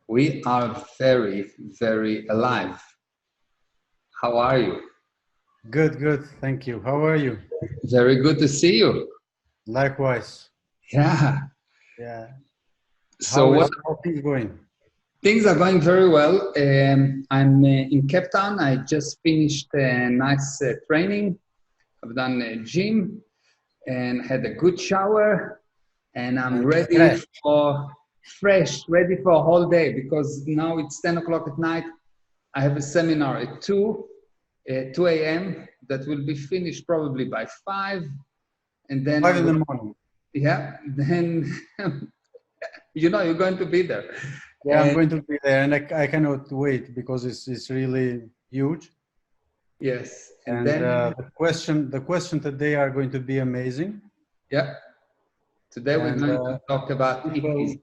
We are very, very alive. How are you? Good, good. Thank you. How are you? Very good to see you. Likewise. Yeah. Yeah. So what How things going? things are going very well. I'm in Cape Town. I just finished a nice training. I've done a gym and had a good shower, and I'm And ready fresh. for ready for a whole day because now it's 10 o'clock at night. I have a seminar at 2 a.m. that will be finished probably by 5. And then 5 I'm in the going, morning. yeah, then you're going to be there. Yeah, I'm And going to be there, and I cannot wait because it's really huge. yes, and And then, the question today are going to be amazing. yeah, today we're And going to talk about EPs. people,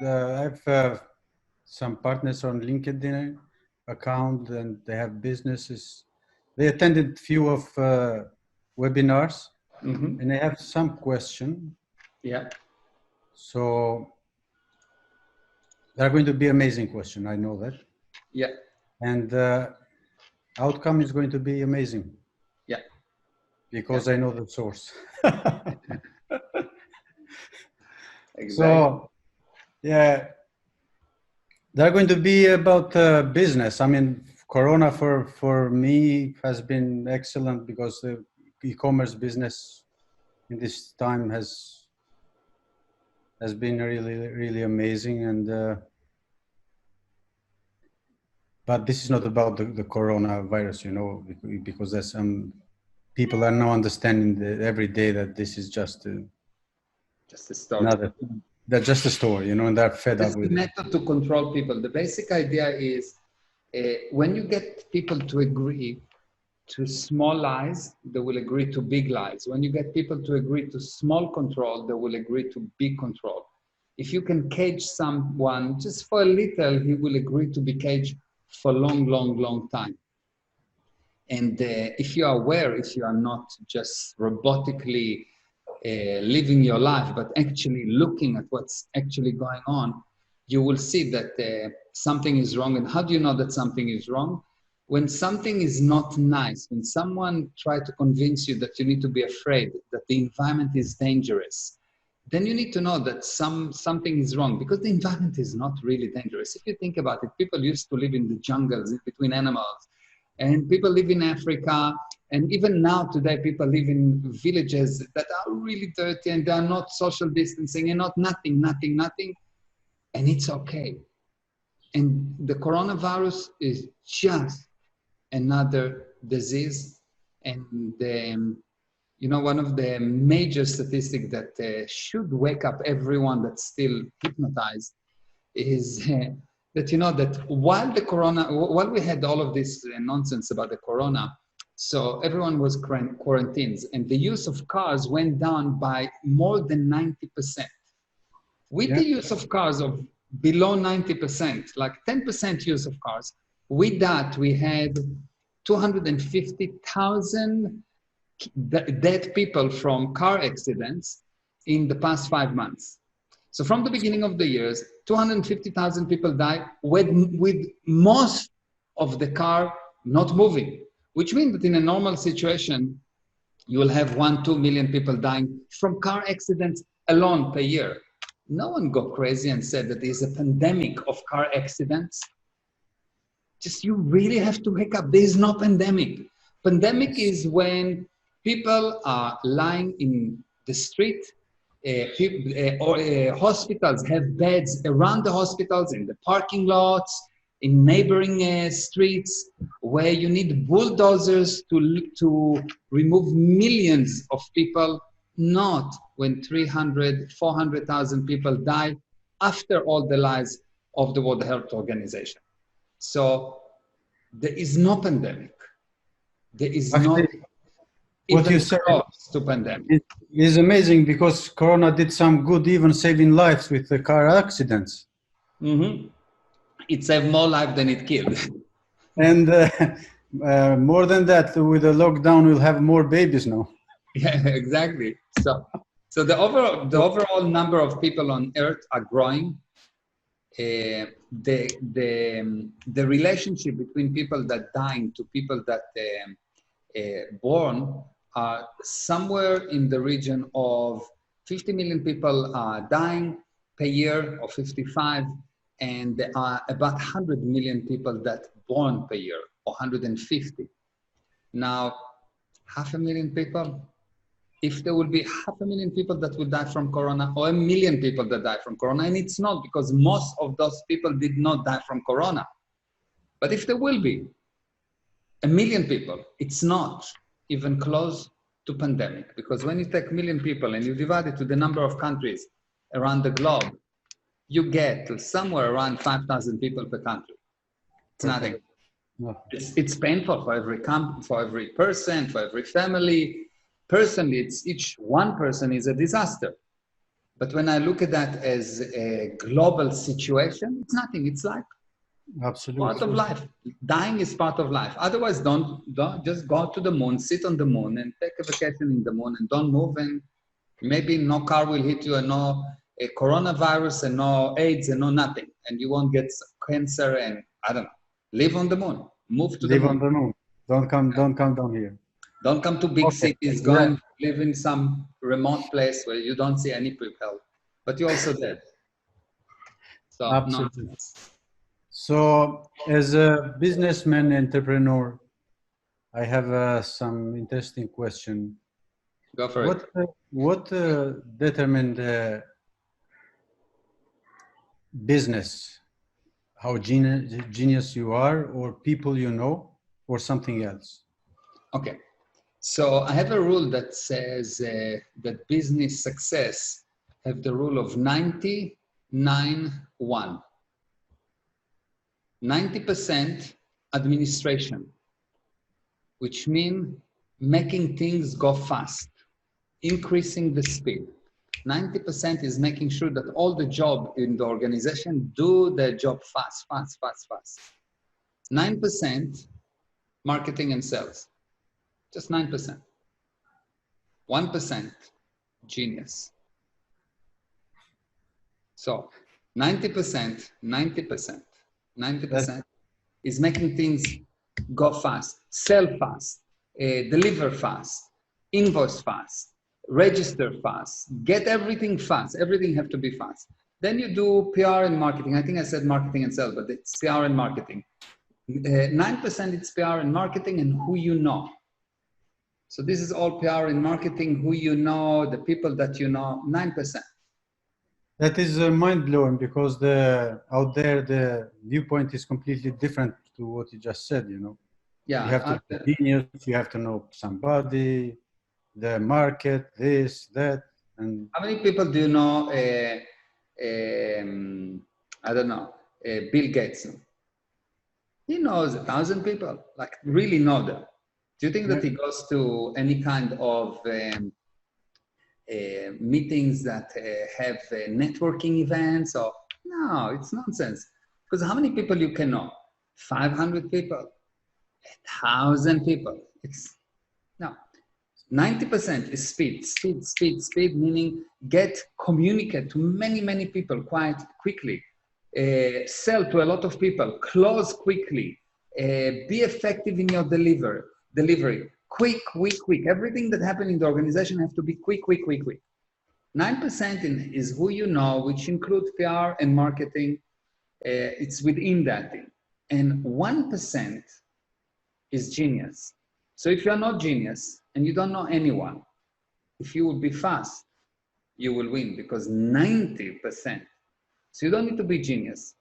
I have some partners on LinkedIn account, and they have businesses. They attended few of webinars, Mm-hmm. and I have some question. Yeah, So they're going to be amazing question. I know that, yeah, and outcome is going to be amazing yeah, yeah, because I know the source. exactly. So yeah, they're going to be about business. I mean, Corona for me has been excellent because the e-commerce business in this time has been really amazing. And but this is not about the coronavirus, because there's some people are now understanding every day that this is just Just a story. another, they're just a story, and they're fed This up is the with it. method to control people. The basic idea is when you get people to agree to small lies, they will agree to big lies. When you get people to agree to small control, they will agree to big control. If you can cage someone just for a little, he will agree to be caged for a long, long, long time. And if you are aware, if you are not just robotically living your life, but actually looking at what's actually going on, you will see that something is wrong. And how do you know that something is wrong? When something is not nice, when someone tries to convince you that you need to be afraid, that the environment is dangerous, then you need to know that something is wrong because the environment is not really dangerous. If you think about it, people used to live in the jungles in between animals, and people live in Africa, and even now today people live in villages that are really dirty and they are not social distancing and not nothing, and it's okay. And the coronavirus is just another disease. And one of the major statistics that should wake up everyone that's still hypnotized is that while we had all of this nonsense about the corona, so everyone was quarantined, and the use of cars went down by more than 90%. With Yeah. the use of cars of below 90%, like 10% use of cars, with that we had 250,000 dead people from car accidents in the past 5 months. So from the beginning of the years, 250,000 people died with most of the car not moving, which means that in a normal situation, you will have 2 million people dying from car accidents alone per year. No one got crazy and said that there's a pandemic of car accidents. Just you really have to wake up. There is no pandemic. Pandemic Yes. is when people are lying in the street. Hospitals have beds around the hospitals, in the parking lots, in neighboring streets, where you need bulldozers to remove millions of people, not when 300, 400,000 people die after all the lies of the World Health Organization. So there is no pandemic. There is not Actually, what you even said close to pandemic. is amazing because Corona did some good, even saving lives with the car accidents. Mm-hmm. It saved more life than it killed. And more than that, with the lockdown, we'll have more babies now. Yeah, exactly. So the overall number of people on Earth are growing. the relationship between people that dying to people that born are somewhere in the region of 50 million people are dying per year, or 55, and there are about 100 million people that born per year, or 150. Now, 500,000 people, if there will be 500,000 people that will die from corona, or 1,000,000 people that die from corona, and it's not, because most of those people did not die from corona. But if there will be 1,000,000 people, it's not even close to pandemic, because when you take 1,000,000 people and you divide it to the number of countries around the globe, you get to somewhere around 5,000 people per country. It's nothing. No. It's painful for every person, for every family. Personally, it's each one person is a disaster. But when I look at that as a global situation, it's nothing. It's life. Absolutely. Part of life. Dying is part of life. Otherwise, don't just go to the moon, sit on the moon, and take a vacation in the moon, and don't move. And maybe no car will hit you, and no a coronavirus, and no AIDS, and no nothing, and you won't get cancer. And I don't know. Live on the moon. Move to the Live moon. on the moon. Don't come down here. Don't come to big Okay. cities. Go and live in some remote place where you don't see any people, but you're also dead. So Absolutely. nonsense. So, as a businessman, entrepreneur, I have some interesting question. Go for it. What determined business? How genius you are, or people you know, or something else? Okay. So I have a rule that says that business success have the rule of 90-9-1. 90% administration, which means making things go fast, increasing the speed. 90% is making sure that all the job in the organization do their job fast. 9% marketing and sales, just 9%. 1% genius. So 90%, 90% is making things go fast, sell fast, deliver fast, invoice fast, register fast, get everything fast. Everything have to be fast. Then you do PR and marketing. I think I said marketing and sales, but it's PR and marketing. 9% it's PR and marketing and who you know. So this is all PR and marketing, who you know, the people that you know, 9%. That is mind-blowing, because out there the viewpoint is completely different to what you just said, you know. Yeah, you have to be genius, you have to know somebody, the market, this, that. And how many people do you know, I don't know, Bill Gates? He knows 1,000 people, like really know them. Do you think that he goes to any kind of meetings that have networking events? Or no, it's nonsense. Because how many people you can know? 500 people, 1,000 people. It's no. 90% is speed, meaning communicate to many people quite quickly, sell to a lot of people, close quickly, be effective in your delivery, quick. Everything that happens in the organization has to be quick. 9% is who you know, which includes PR and marketing. It's within that thing. And 1% is genius. So if you're not genius and you don't know anyone, if you will be fast, you will win, because 90%. So you don't need to be genius,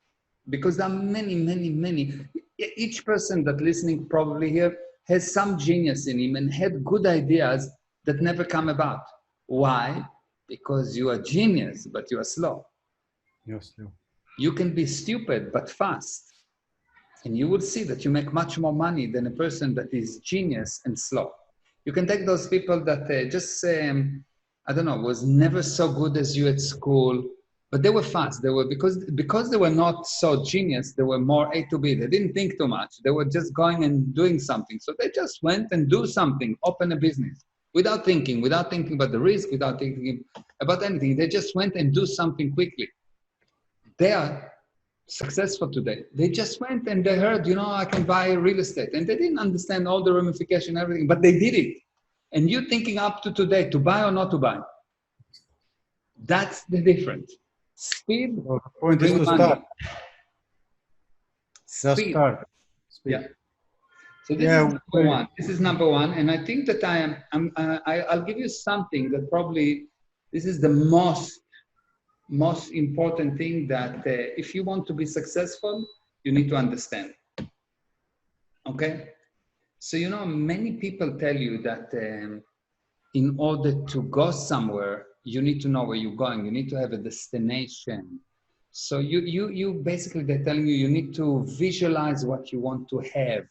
because there are many. Each person that listening probably here has some genius in him and had good ideas that never come about. Why? Because you are genius, but you are slow. you're slow. You can be stupid, but fast. And you will see that you make much more money than a person that is genius and slow. You can take those people that I don't know, was never so good as you at school, but they were fast. They were, because they were not so genius, they were more A to B. They didn't think too much. They were just going and doing something. So they just went and do something, open a business without thinking about the risk, without thinking about anything. They just went and do something quickly. They are successful today. They just went and they heard, I can buy real estate. And they didn't understand all the ramification, everything, but they did it. And you thinking up to today to buy or not to buy. That's the difference. Speed, Well, the point is bring to money. start. Just Speed. start. Speed. Yeah. So this is number one. This is number one. And I think that I'll give you something that probably, this is the most important thing that if you want to be successful, you need to understand. Okay? So, many people tell you that in order to go somewhere, you need to know where you're going. You need to have a destination. So you basically, they're telling you, you need to visualize what you want to have.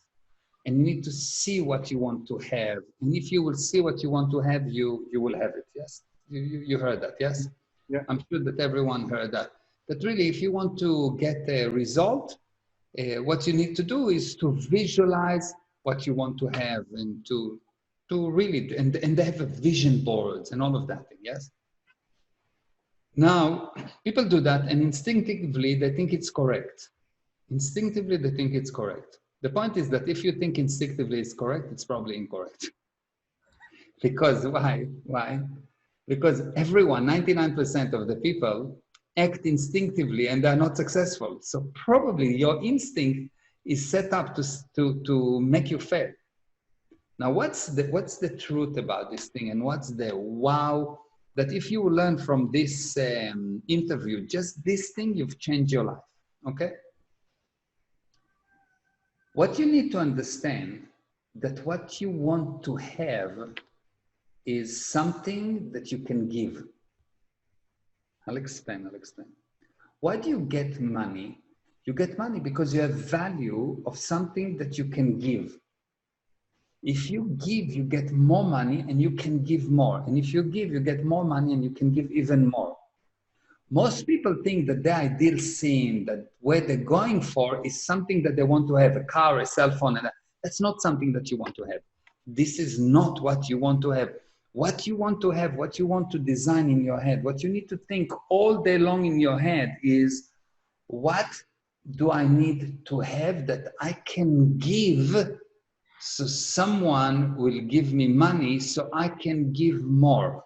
And you need to see what you want to have. And if you will see what you want to have, you will have it. Yes? You heard that, yes? Yeah. I'm sure that everyone heard that. But really, if you want to get a result, what you need to do is to visualize what you want to have and to really, and they have a vision boards and all of that thing, yes? Now, people do that and instinctively they think it's correct. Instinctively they think it's correct. The point is that if you think instinctively it's correct, it's probably incorrect. Because why? Why? Because everyone, 99% of the people act instinctively and they're not successful. So probably your instinct is set up to make you fail. Now, what's the truth about this thing, and what's the wow that if you learn from this interview, just this thing, you've changed your life, okay? What you need to understand that what you want to have is something that you can give. I'll explain. Why do you get money? You get money because you have value of something that you can give. If you give, you get more money and you can give more. And if you give, you get more money and you can give even more. Most people think that the ideal scene, that where they're going for is something that they want to have, a car, a cell phone, and that's not something that you want to have. This is not what you want to have. What you want to have, what you want to design in your head, what you need to think all day long in your head is, what do I need to have that I can give so someone will give me money so I can give more?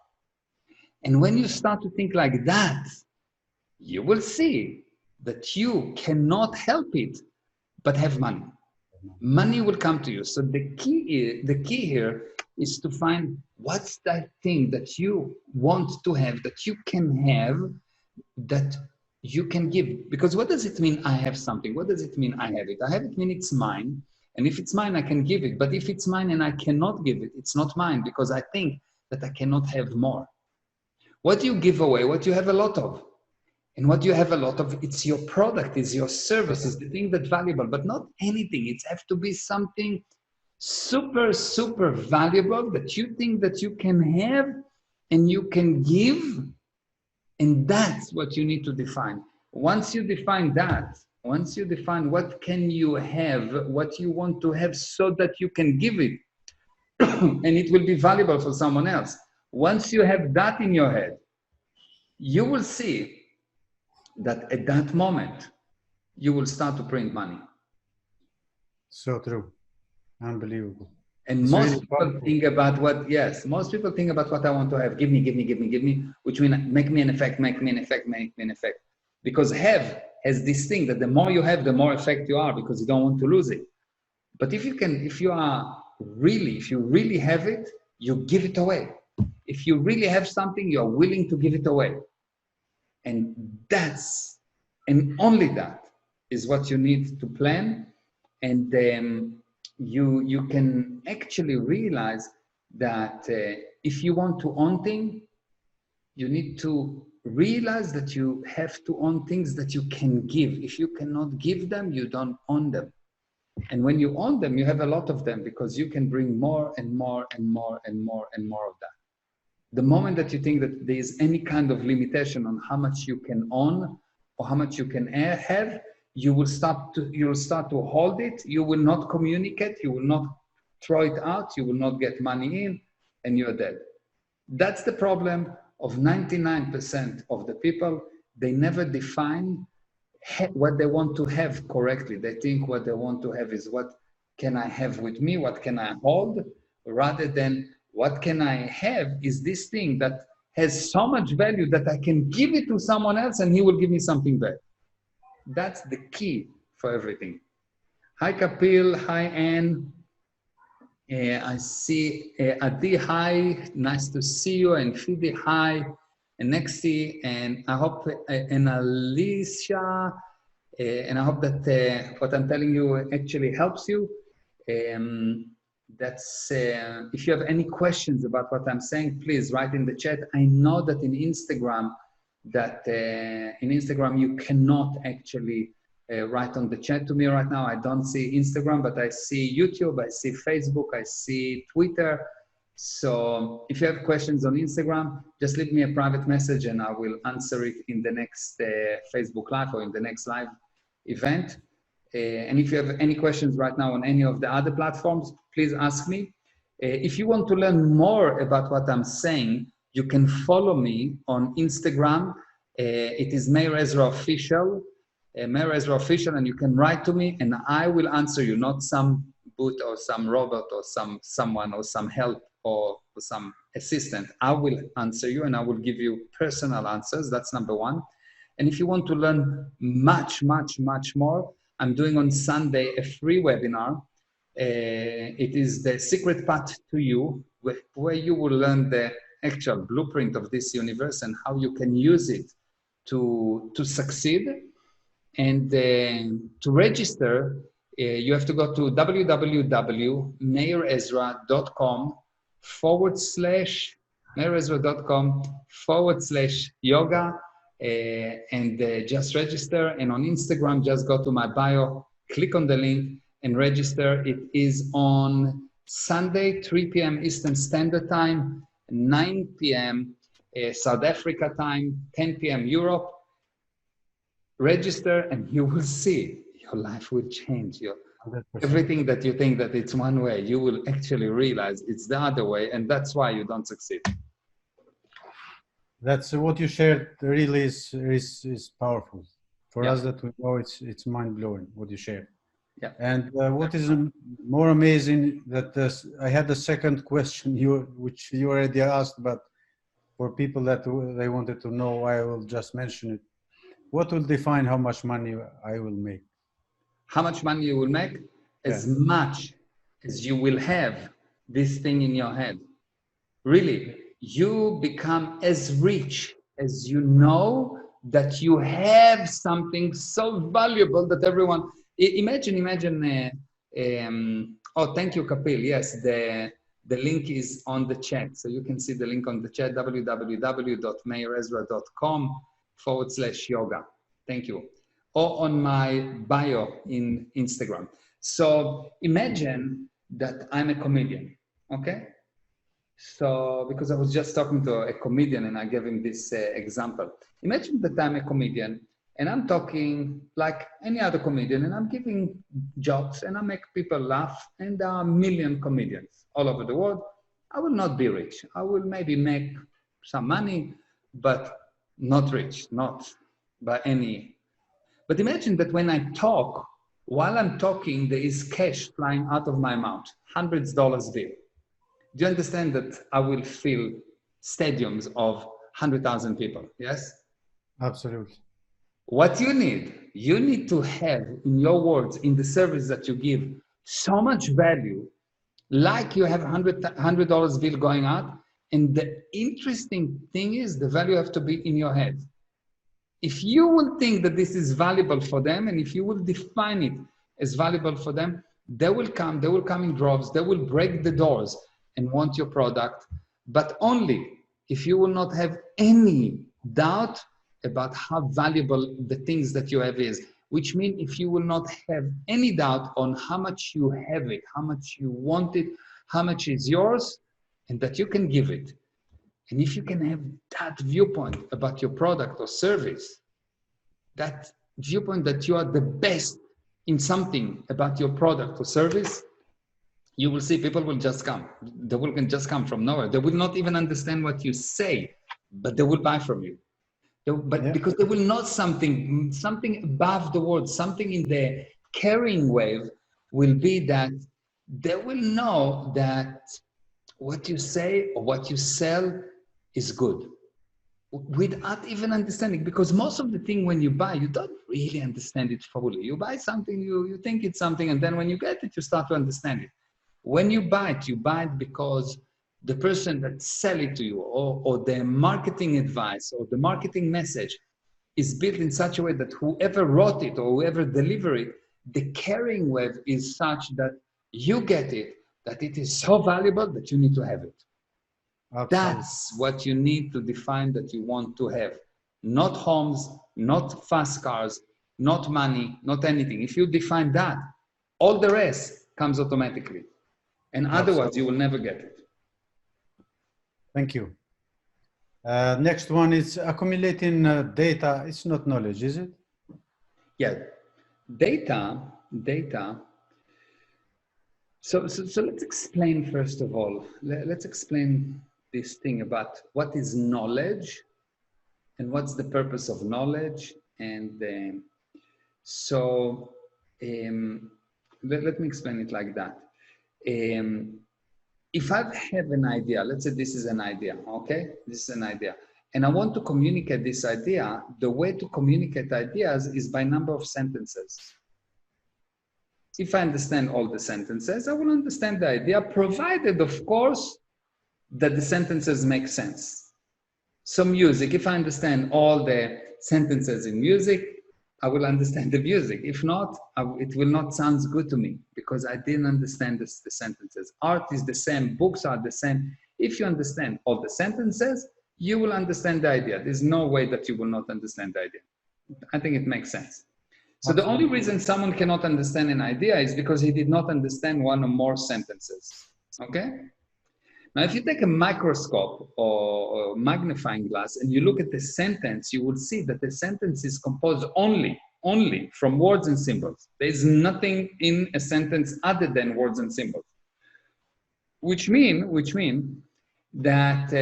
And when you start to think like that, you will see that you cannot help it but have money. Money will come to you. So the key here is to find what's that thing that you want to have, that you can have, that you can give. Because what does it mean I have something? What does it mean I have it? I have it mean it's mine. And if it's mine, I can give it. But if it's mine and I cannot give it, it's not mine because I think that I cannot have more. What do you give away? What you have a lot of. And what you have a lot of, it's your product, it's your service, it's the thing that's valuable, but not anything. It has to be something super, super valuable that you think that you can have and you can give. And that's what you need to define. Once you define that, once you define what can you have, what you want to have so that you can give it, and it will be valuable for someone else. Once you have that in your head, you will see that at that moment, you will start to print money. So true. Unbelievable. And It's most really people powerful. think about most people think about what I want to have. Give me, which means make me an effect. Because have has this thing that the more you have, the more effect you are because you don't want to lose it. But if you really have it, you give it away. If you really have something, you're willing to give it away. And only that is what you need to plan. And you can actually realize that if you want to own things, you need to realize that you have to own things that you can give. If you cannot give them, you don't own them. And when you own them, you have a lot of them because you can bring more and more and more and more and more of that. The moment that you think that there is any kind of limitation on how much you can own or how much you can have, you will start to hold it. You will not communicate. You will not throw it out. You will not get money in, and you're dead. That's the problem of 99% of the people. They never define what they want to have correctly. They think what they want to have is what can I have with me, what can I hold, rather than what can I have is this thing that has so much value that I can give it to someone else and he will give me something back. That's the key for everything. Hi Kapil, hi Anne. I see Adi, hi, nice to see you, and Fidi, hi, and Nexi, and I hope, and Alicia, and I hope that what I'm telling you actually helps you. If you have any questions about what I'm saying, please write in the chat. I know that in Instagram, you cannot actually write on the chat to me right now. I don't see Instagram, but I see YouTube, I see Facebook, I see Twitter. So if you have questions on Instagram, just leave me a private message and I will answer it in the next Facebook Live or in the next live event. And if you have any questions right now on any of the other platforms, please ask me. If you want to learn more about what I'm saying, you can follow me on Instagram. It is Meir Ezra Official. Meir Ezra Official, and you can write to me and I will answer you, not some bot or some robot or someone or some help or some assistant. I will answer you and I will give you personal answers. That's number one. And if you want to learn much, much, much more, I'm doing on Sunday a free webinar. It is the secret path to you, where you will learn the actual blueprint of this universe and how you can use it to succeed. And to register, you have to go to www.meirezra.com/yoga and just register. And on Instagram, just go to my bio, click on the link and register. It is on Sunday, 3 p.m. Eastern Standard Time, 9 p.m. South Africa time, 10 p.m. Europe. Register and you will see your life will change. Everything that you think that it's one way, you will actually realize it's the other way, and that's why you don't succeed. That's what you shared. Really is powerful for us. That we know it's mind blowing what you shared. Yeah. And what is more amazing that I had the second question which you already asked, but for people that they wanted to know, I will just mention it. What will define how much money I will make? How much money you will make? As much as you will have this thing in your head. Really, you become as rich as you know that you have something so valuable that everyone, imagine, oh, thank you, Kapil. Yes, the link is on the chat. So you can see the link on the chat, www.meirezra.com/yoga. Thank you. Or on my bio in Instagram. So imagine that I'm a comedian, okay? So, because I was just talking to a comedian and I gave him this example. Imagine that I'm a comedian and I'm talking like any other comedian and I'm giving jokes and I make people laugh, and there are a million comedians all over the world. I will not be rich. I will maybe make some money, but not rich, not by any. But imagine that when I talk, while I'm talking, there is cash flying out of my mouth, hundreds of dollars bill. Do you understand that I will fill stadiums of 100,000 people? Yes? Absolutely. What you need to have in your words, in the service that you give, so much value, like you have $100 bill going out. And the interesting thing is the value have to be in your head. If you will think that this is valuable for them, and if you will define it as valuable for them, they will come in droves, they will break the doors and want your product, but only if you will not have any doubt about how valuable the things that you have is, which means if you will not have any doubt on how much you have it, how much you want it, how much is yours, and that you can give it. And if you can have that viewpoint about your product or service, that viewpoint that you are the best in something about your product or service, you will see people will just come. They will just come from nowhere. They will not even understand what you say, but they will buy from you. But Yeah. because they will know something above the words, something in the carrying wave will be that they will know that what you say or what you sell is good without even understanding. Because most of the thing when you buy, you don't really understand it fully. You buy something, you think it's something, and then when you get it, you start to understand it. When you buy it because the person that sell it to you, or the marketing advice or the marketing message is built in such a way that whoever wrote it or whoever delivered it, the carrying wave is such that you get it, that it is so valuable that you need to have it. Absolutely. That's what you need to define that you want to have. Not homes, not fast cars, not money, not anything. If you define that, all the rest comes automatically. And otherwise, you will never get it. Thank you. Next one is accumulating data. It's not knowledge, is it? Yeah. Data. So let's explain, first of all, let's explain this thing about what is knowledge and what's the purpose of knowledge. And let me explain it like that. If I have an idea, let's say this is an idea, okay? This is an idea. And I want to communicate this idea. The way to communicate ideas is by number of sentences. If I understand all the sentences, I will understand the idea, provided, of course, that the sentences make sense. So music, if I understand all the sentences in music, I will understand the music. If not, it will not sound good to me because I didn't understand the sentences. Art is the same, books are the same. If you understand all the sentences, you will understand the idea. There's no way that you will not understand the idea. I think it makes sense. So the only reason someone cannot understand an idea is because he did not understand one or more sentences. Okay? Now, if you take a microscope or magnifying glass and you look at the sentence, you will see that the sentence is composed only from words and symbols. There is nothing in a sentence other than words and symbols. Which mean that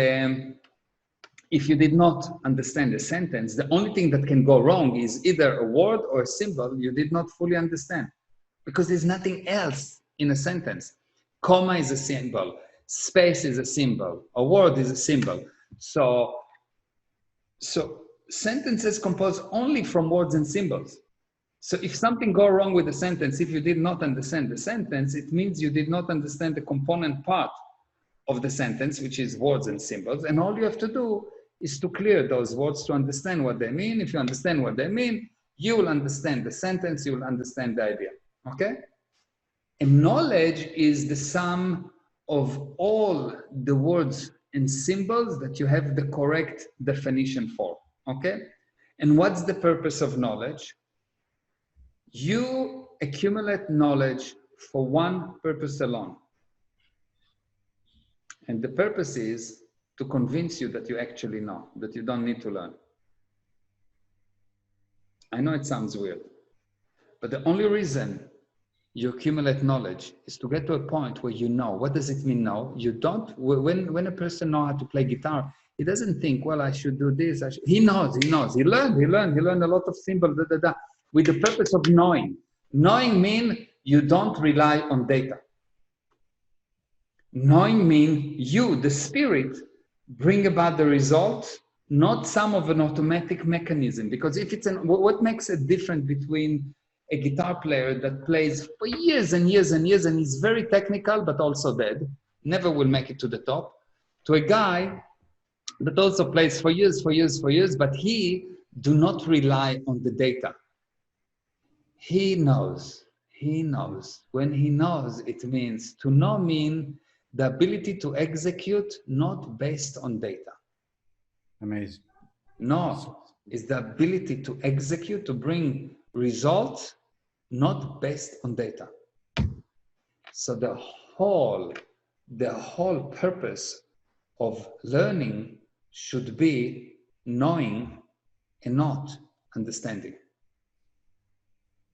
if you did not understand the sentence, the only thing that can go wrong is either a word or a symbol you did not fully understand, because there's nothing else in a sentence. Comma is a symbol, space is a symbol, a word is a symbol. So sentences composed only from words and symbols. So if something go wrong with the sentence, if you did not understand the sentence, it means you did not understand the component part of the sentence, which is words and symbols. And all you have to do is to clear those words to understand what they mean. If you understand what they mean, you will understand the sentence, you will understand the idea, okay? And knowledge is the sum of all the words and symbols that you have the correct definition for, okay? And what's the purpose of knowledge? You accumulate knowledge for one purpose alone. And the purpose is to convince you that you actually know, that you don't need to learn. I know it sounds weird, but the only reason you accumulate knowledge is to get to a point where you know. What does it mean know? You don't, when a person knows how to play guitar, he doesn't think, well, I should do this. He knows. He learned a lot of symbols, with the purpose of knowing. Knowing means you don't rely on data. Knowing means you, the spirit, bring about the result, not some of an automatic mechanism. Because if it's what makes a difference between a guitar player that plays for years and years and years and is very technical but also dead, never will make it to the top, to a guy that also plays for years, but he do not rely on the data. He knows. When he knows, it means to know mean the ability to execute not based on data. Amazing. No, it's the ability to execute, to bring results not based on data. So the whole purpose of learning should be knowing and not understanding.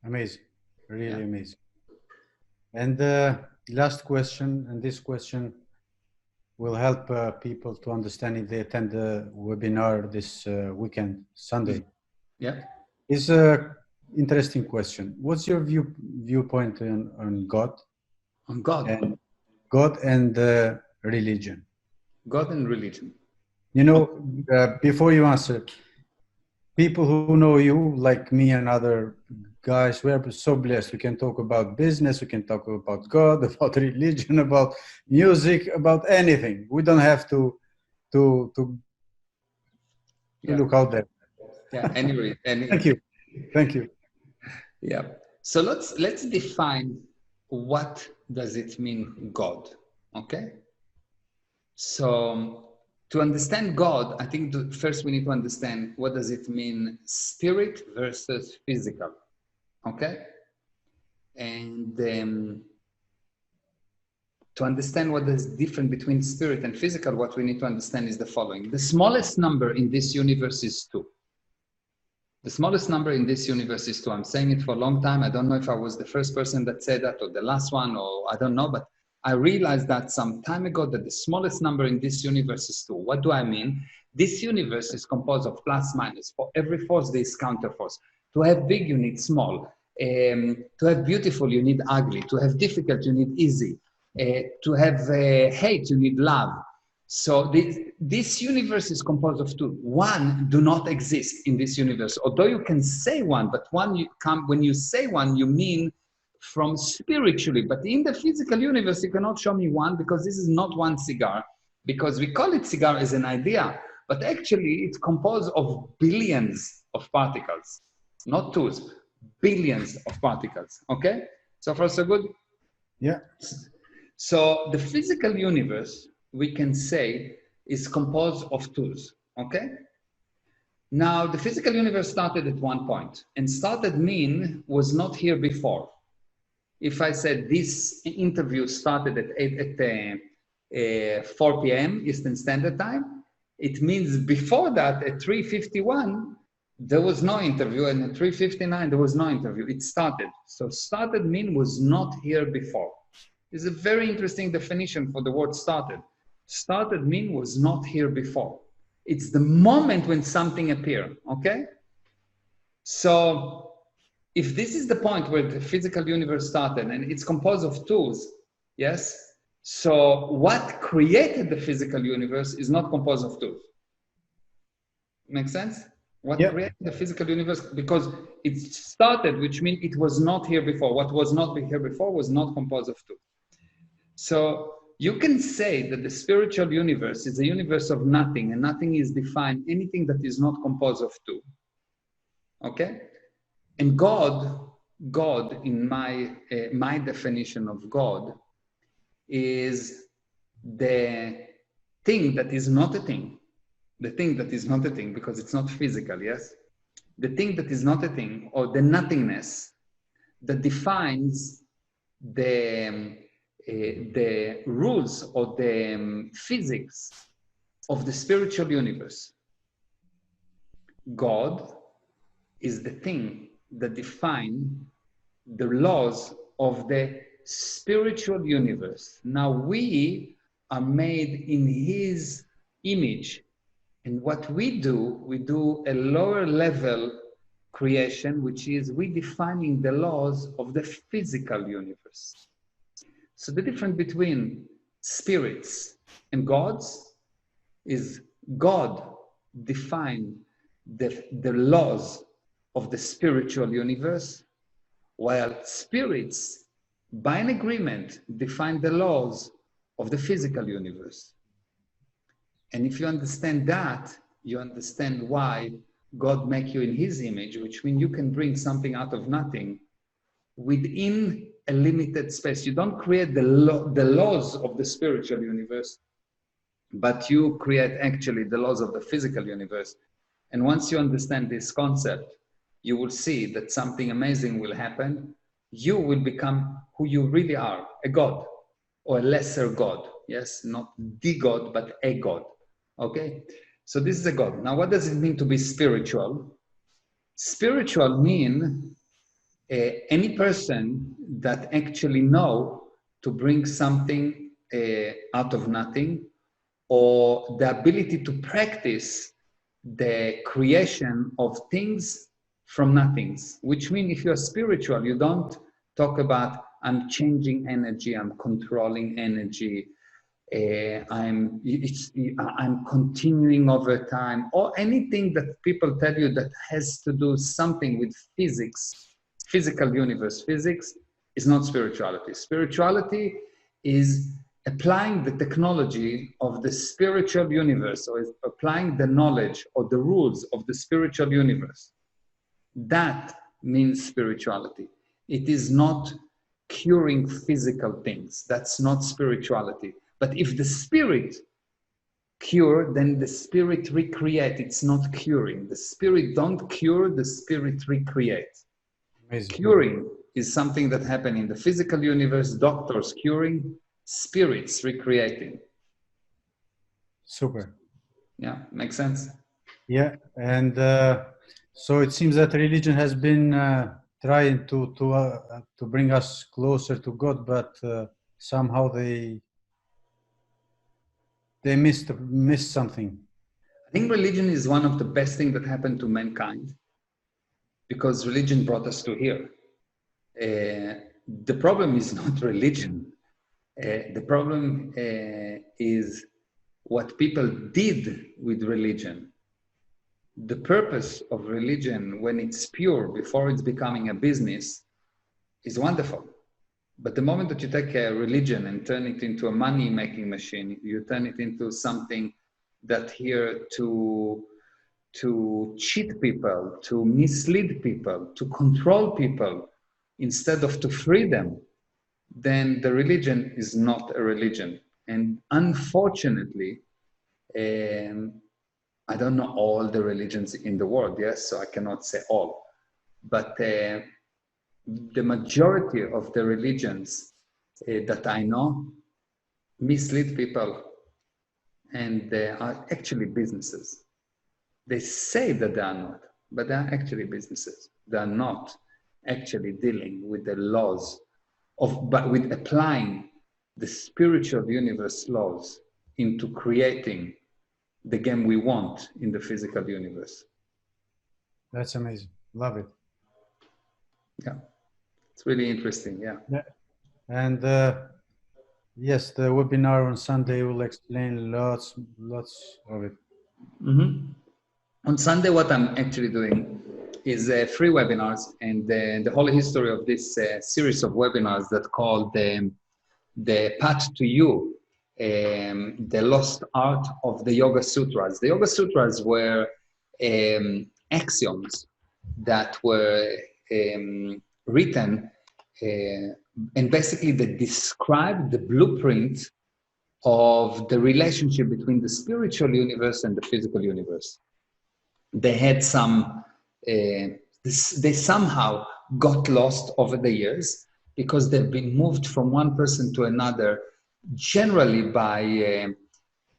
Amazing. Really amazing. Yeah. And last question, and this question will help people to understand if they attend the webinar this weekend, Sunday. Yeah. It's a interesting question. What's your viewpoint on God? On God. And God and religion. God and religion. You know, before you answer, people who know you, like me and other guys, we are so blessed. We can talk about business, we can talk about God, about religion, about music, about anything. We don't have to Yeah. look out there. Yeah. Anyway, Thank you. Thank you. Yeah. So let's define what does it mean God. Okay. So to understand God, I think first we need to understand what does it mean spirit versus physical. Okay. And to understand what is different between spirit and physical, what we need to understand is the following. The smallest number in this universe is 2. The smallest number in this universe is 2. I'm saying it for a long time. I don't know if I was the first person that said that or the last one, or I don't know, but I realized that some time ago that the smallest number in this universe is 2. What do I mean? This universe is composed of plus minus. For every force, there is counter force. To have big, you need small. To have beautiful, you need ugly. To have difficult, you need easy. To have hate, you need love. So this universe is composed of 2. One do not exist in this universe. Although you can say one, but when you say one, you mean from spiritually. But in the physical universe, you cannot show me one because this is not one cigar. Because we call it cigar as an idea, but actually it's composed of billions of particles, not 2s, billions of particles. Okay? So far so good? Yeah. So the physical universe, we can say, is composed of 2s, okay? Now, the physical universe started at one point, and started mean was not here before. If I said this interview started at 4 p.m. Eastern Standard Time, it means before that, at 3:51, there was no interview, and at 3:59, there was no interview. It started. So started mean was not here before. It's a very interesting definition for the word started. Started mean was not here before. It's the moment when something appeared, okay? So if this is the point where the physical universe started and it's composed of 2s, yes? So what created the physical universe is not composed of 2s. Make sense? What created the physical universe? Because it started, which means it was not here before. What was not here before was not composed of 2. So you can say that the spiritual universe is a universe of nothing, and nothing is defined anything that is not composed of 2. Okay? And God in my definition of God is the thing that is not a thing. The thing that is not a thing, because it's not physical, yes? The thing that is not a thing, or the nothingness that defines the rules or the physics of the spiritual universe. God is the thing that defines the laws of the spiritual universe. Now we are made in His image, and what we do a lower level creation, which is we defining the laws of the physical universe. So the difference between spirits and gods is God define the laws of the spiritual universe, while spirits, by an agreement, define the laws of the physical universe. And if you understand that, you understand why God make you in His image, which means you can bring something out of nothing within a limited space. You don't create the laws of the spiritual universe, but you create actually the laws of the physical universe. And once you understand this concept, you will see that something amazing will happen. You will become who you really are, a God or a lesser God. Yes, not the God, but a God. Okay? So this is a God. Now, what does it mean to be spiritual? Spiritual mean any person that actually know to bring something out of nothing, or the ability to practice the creation of things from nothings, which means if you're spiritual, you don't talk about I'm changing energy, I'm controlling energy, I'm continuing over time, or anything that people tell you that has to do something with physics, physical universe. Physics is not spirituality. Spirituality is applying the technology of the spiritual universe, or is applying the knowledge or the rules of the spiritual universe. That means spirituality. It is not curing physical things. That's not spirituality. But if the spirit cure, then the spirit recreate. It's not curing. The spirit don't cure, the spirit recreate. Amazing. Curing is something that happened in the physical universe, doctors curing, spirits recreating. Super. Yeah, makes sense? Yeah, and so it seems that religion has been trying to bring us closer to God, but somehow they missed something. I think religion is one of the best things that happened to mankind because religion brought us to here. The problem is not religion. The problem is what people did with religion. The purpose of religion, when it's pure, before it's becoming a business, is wonderful. But the moment that you take a religion and turn it into a money-making machine, you turn it into something that here to cheat people, to mislead people, to control people, instead of to free them, then the religion is not a religion. And unfortunately, I don't know all the religions in the world, yes, so I cannot say all. But the majority of the religions that I know mislead people, and they are actually businesses. They say that they are not, but they are actually businesses. They are not actually dealing with the laws but with applying the spiritual universe laws into creating the game we want in the physical universe. That's amazing. Love it. Yeah, it's really interesting. Yeah. Yeah, and yes, the webinar on Sunday will explain lots of it. Mm-hmm. On Sunday, what I'm actually doing is free webinars, and the whole history of this series of webinars that called the Path to You, the lost art of the Yoga Sutras. The Yoga Sutras were axioms that were written, and basically they describe the blueprint of the relationship between the spiritual universe and the physical universe. They had they somehow got lost over the years because they've been moved from one person to another, generally by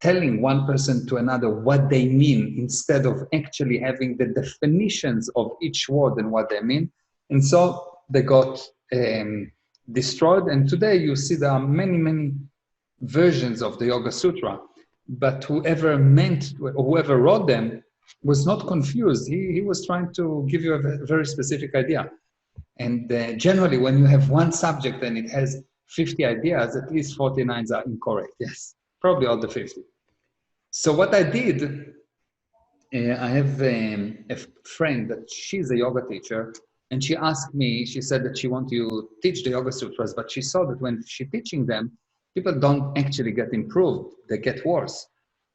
telling one person to another what they mean instead of actually having the definitions of each word and what they mean. And so they got destroyed. And today you see there are many, many versions of the Yoga Sutra, but whoever wrote them was not confused. He was trying to give you a very specific idea. And generally, when you have one subject and it has 50 ideas, at least 49 are incorrect. Yes, probably all the 50. So what I did, I have a friend that she's a yoga teacher, and she asked me, she said that she wants to teach the Yoga Sutras, but she saw that when she's teaching them, people don't actually get improved, they get worse.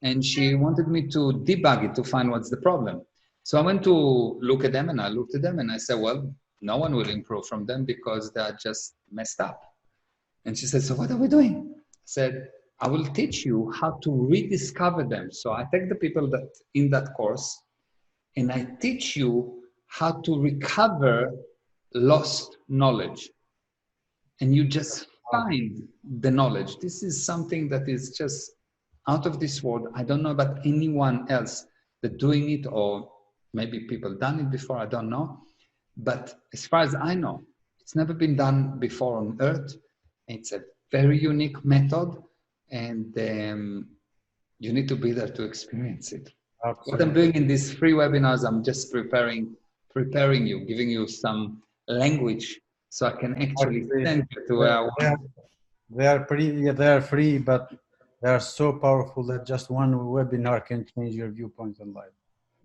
And she wanted me to debug it to find what's the problem. So I went to look at them, and I looked at them and I said, well, no one will improve from them because they're just messed up. And she said, so what are we doing? I said, I will teach you how to rediscover them. So I take the people that in that course and I teach you how to recover lost knowledge. And you just find the knowledge. This is something that is just out of this world. I don't know about anyone else that doing it, or maybe people done it before, I don't know. But as far as I know, it's never been done before on Earth. It's a very unique method, and You need to be there to experience it. What I'm Absolutely. doing in these free webinars, I'm just preparing you, giving you some language so I can actually Actually, send you to they where I they want. are, they are pretty, yeah, they are free, but they are so powerful that just one webinar can change your viewpoint on life.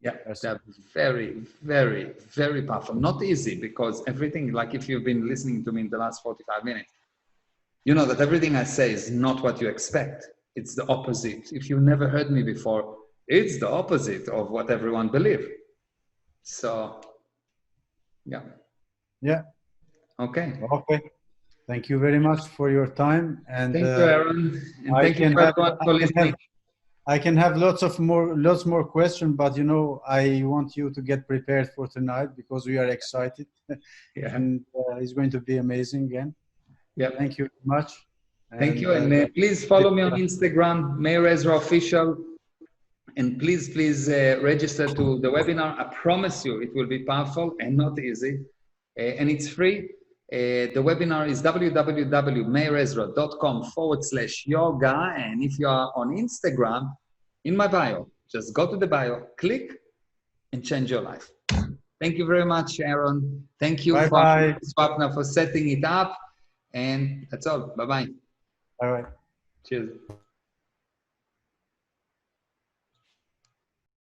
Yeah, They're so they're very, very, very powerful. Not easy because everything, like if you've been listening to me in the last 45 minutes, you know that everything I say is not what you expect. It's the opposite. If you never heard me before, it's the opposite of what everyone believes. So, yeah. yeah. Okay. Okay. Thank you very much for your time, and Thank you, Aaron. And I thank you can for have everyone I for can listening. have I can have lots more questions, but I want you to get prepared for tonight because we are excited, Yeah. and it's going to be amazing again. Yeah. Thank you very much, Thank and you. And please follow me on Instagram, Meir Ezra Official. And please register to the webinar. I promise you it will be powerful and not easy. And it's free. The webinar is www.meirezra.com/yoga. And if you are on Instagram, in my bio, just go to the bio, click, and change your life. Thank you very much, Aaron. Thank you bye for bye. Swapna for setting it up. And that's all. Bye-bye. All right. Cheers.